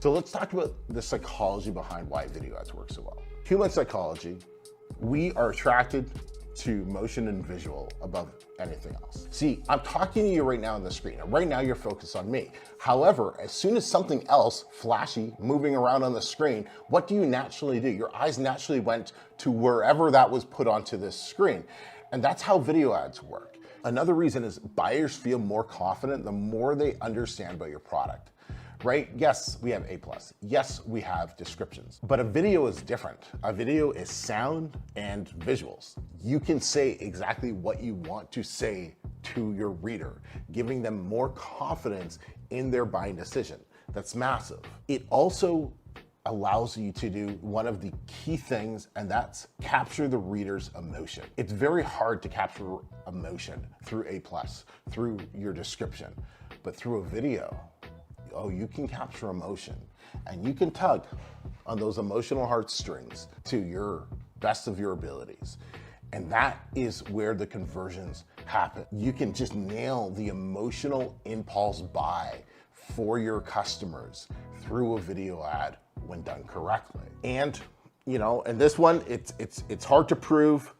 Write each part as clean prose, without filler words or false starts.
So let's talk about the psychology behind why video ads work so well. Human psychology, we are attracted to motion and visual above anything else. See, I'm talking to you right now on the screen, and right now you're focused on me. However, as soon as something else flashy moving around on the screen, what do you naturally do? Your eyes naturally went to wherever that was put onto this screen. And that's how video ads work. Another reason is buyers feel more confident the more they understand about your product. Right? Yes, we have A+. Yes, we have descriptions, but a video is different. A video is sound and visuals. You can say exactly what you want to say to your reader, giving them more confidence in their buying decision. That's massive. It also allows you to do one of the key things, and that's capture the reader's emotion. It's very hard to capture emotion through A+, through your description, but through a video, oh, you can capture emotion, and you can tug on those emotional heartstrings to your best of your abilities. And that is where the conversions happen. You can just nail the emotional impulse buy for your customers through a video ad when done correctly. And, you know, and this one, it's hard to prove,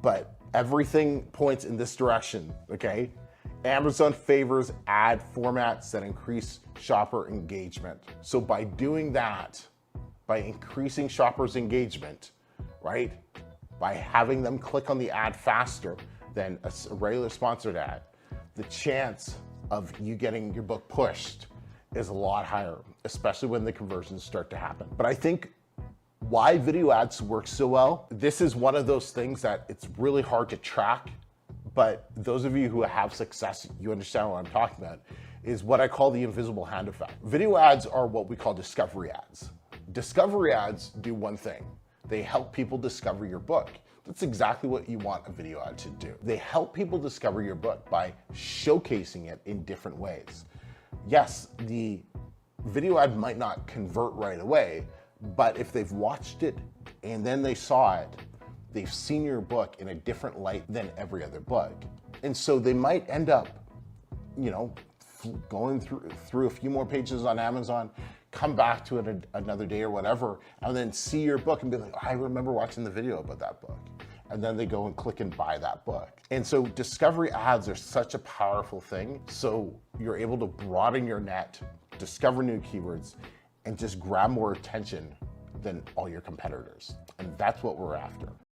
but everything points in this direction, okay? Amazon favors ad formats that increase shopper engagement. So by doing that, by increasing shoppers' engagement, right? By having them click on the ad faster than a regular sponsored ad, the chance of you getting your book pushed is a lot higher, especially when the conversions start to happen. But I think why video ads work so well, this is one of those things that it's really hard to track. But those of you who have success, you understand what I'm talking about, is what I call the invisible hand effect. Video ads are what we call discovery ads. Discovery ads do one thing. They help people discover your book. That's exactly what you want a video ad to do. They help people discover your book by showcasing it in different ways. Yes, the video ad might not convert right away, but if they've watched it and then they saw it, they've seen your book in a different light than every other book. And so they might end up, you know, going through a few more pages on Amazon, come back to it another day or whatever, and then see your book and be like, I remember watching the video about that book. And then they go and click and buy that book. And so discovery ads are such a powerful thing. So you're able to broaden your net, discover new keywords, and just grab more attention than all your competitors. And that's what we're after.